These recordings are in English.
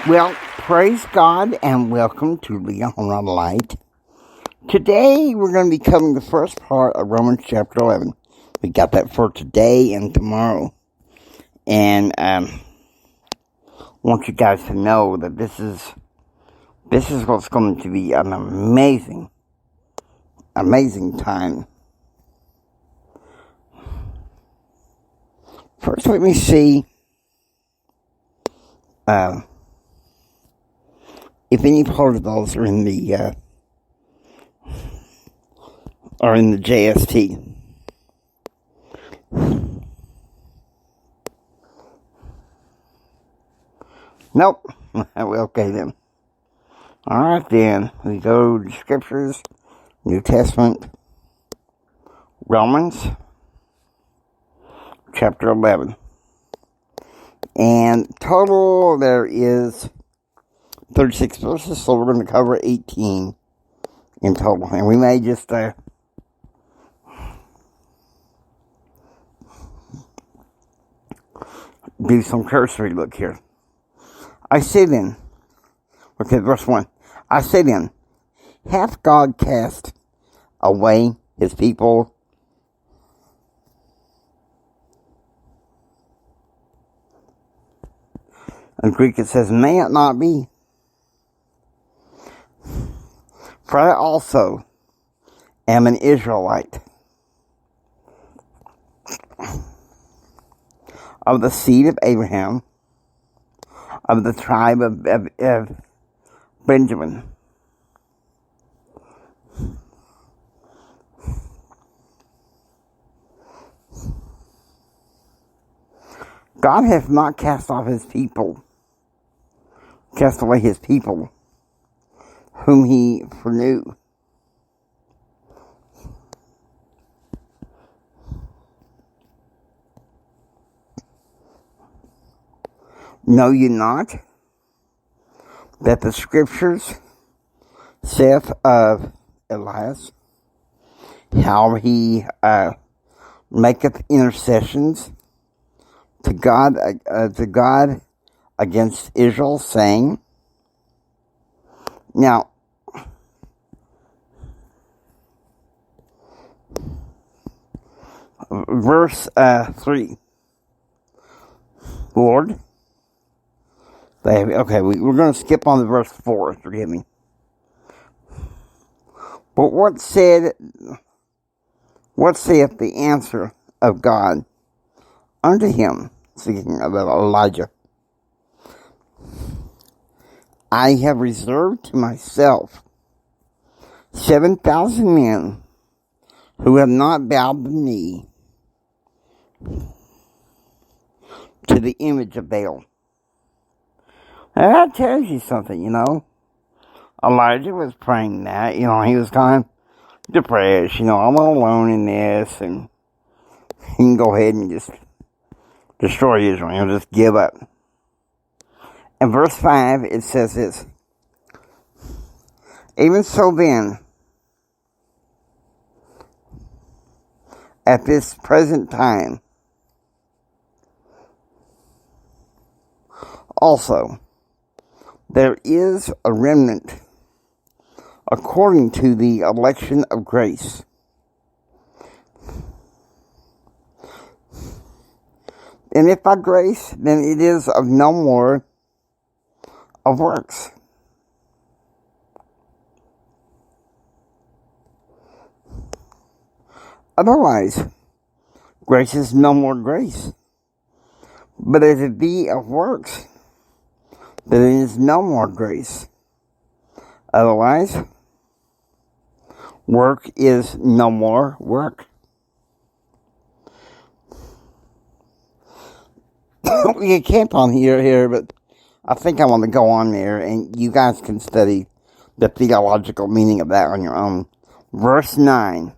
Well, praise God and welcome to Leon on Light. Today we're going to be covering the first part of Romans chapter 11. We got that for today and tomorrow. And I want you guys to know that this is what's going to be an amazing time. First, let me see if any part of those are in the JST. Nope. Okay then. Alright then. We go to Scriptures, New Testament, Romans, chapter 11. And total there is 36 verses, so we're going to cover 18 in total. And we may just do some cursory look here. I say then, okay, verse 1. I say then, hath God cast away his people? In Greek it says, may it not be? For I also am an Israelite, of the seed of Abraham, of the tribe of Benjamin. God hath not cast away his people, whom he foreknew. Know ye not that the Scriptures saith of Elias, how he maketh intercessions to God against Israel, saying, now, verse 3, Lord, okay, we're going to skip on to verse 4, forgive me. But what saith the answer of God unto him, speaking about Elijah? I have reserved to myself 7,000 men who have not bowed the knee to the image of Baal. Now that tells you something, Elijah was praying that, he was kind of depressed, I'm all alone in this, and he can go ahead and just destroy Israel, just give up. In verse 5, it says this, even so then, at this present time, also, there is a remnant according to the election of grace. And if by grace, then it is of no more of works. Otherwise, grace is no more grace. But if it be of works, then it is no more grace. Otherwise, work is no more work. We can camp on here, but I think I want to go on there, and you guys can study the theological meaning of that on your own. Verse 9.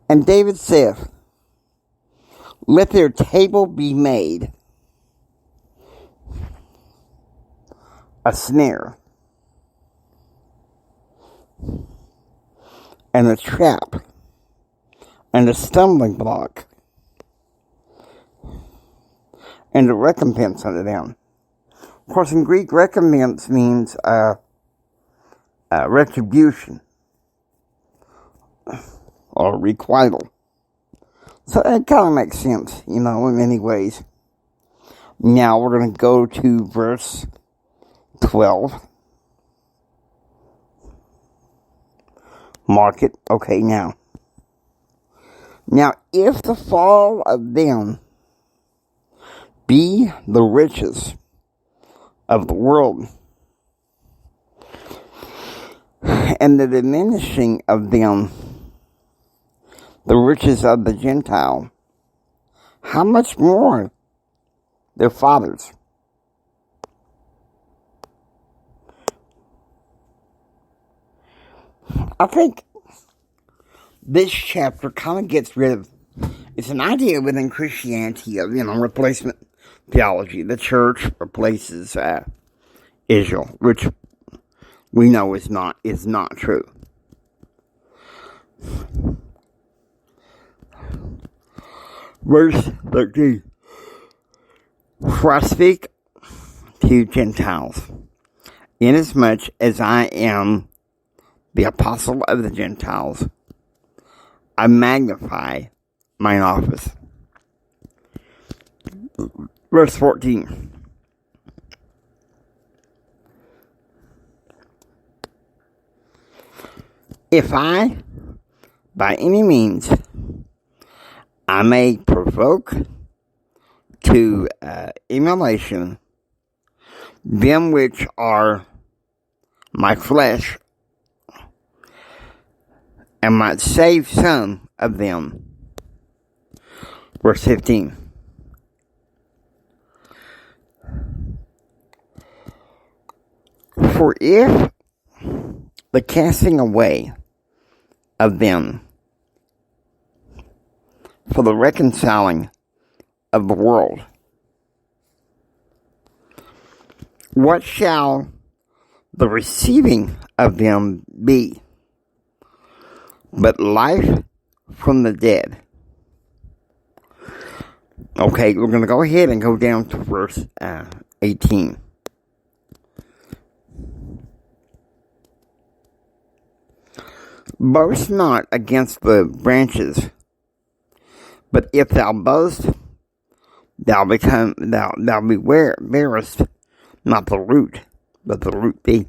And David saith, let their table be made a snare and a trap and a stumbling block and a recompense unto them. Of course, in Greek, recompense means retribution or requital. So that kind of makes sense, in many ways. Now we're going to go to verse 12. Mark it. Okay, now. Now, if the fall of them be the riches of the world, and the diminishing of them the riches of the Gentile, how much more their fathers? I think this chapter kind of gets rid of, it's an idea within Christianity of, replacement theology. The church replaces Israel, which we know is not true. Verse 13. For I speak to Gentiles, inasmuch as I am the apostle of the Gentiles, I magnify mine office. Verse 14. If I, by any means, I may provoke to emulation them which are my flesh, and might save some of them. Verse 15. For if the casting away of them for the reconciling of the world, what shall the receiving of them be but life from the dead? Okay, we're going to go ahead and go down to verse 18. Boast not against the branches, but if thou boast, thou bearest not the root, but the root thee.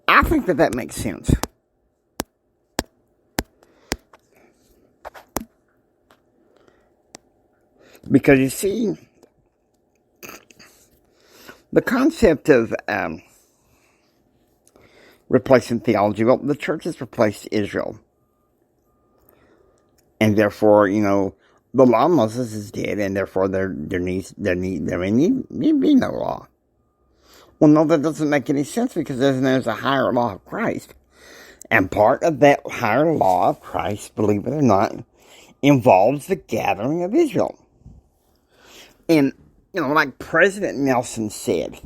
I think that makes sense. Because you see, the concept of replacing theology, well, the church has replaced Israel. And therefore, the law of Moses is dead, and therefore there may be no law. Well, no, that doesn't make any sense, because there's a higher law of Christ. And part of that higher law of Christ, believe it or not, involves the gathering of Israel. And, like President Nelson said,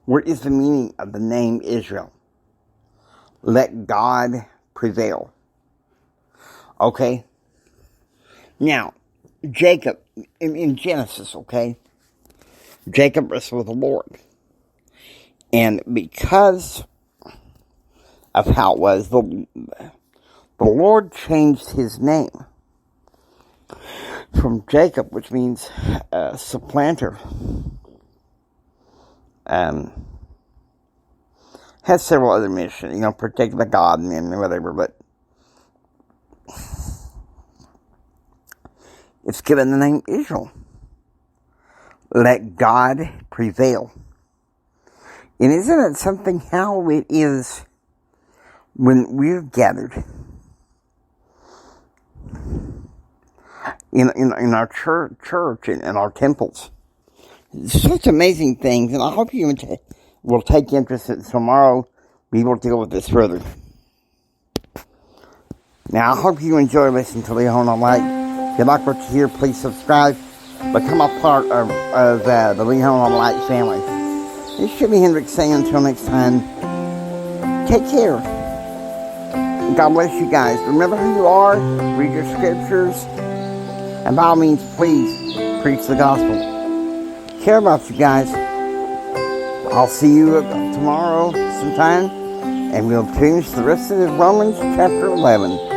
what is the meaning of the name Israel? Let God prevail. Okay? Now, Jacob, in Genesis, okay? Jacob wrestled with the Lord. And because of how it was, the Lord changed his name from Jacob, which means supplanter. Has several other missions, protect the God men or whatever, but it's given the name Israel. Let God prevail. And isn't it something how it is when we're gathered in our church and in our temples? Such amazing things, and I hope you will take interest in tomorrow. We will deal with this further. Now, I hope you enjoy listening to Leon on Light. If you like what you hear, please subscribe. Become a part of the Leon on Light family. This is Jimmy Hendricks saying until next time, take care. God bless you guys. Remember who you are. Read your scriptures. And by all means, please preach the gospel. Care about you guys. I'll see you tomorrow sometime. And we'll finish the rest of Romans chapter 11.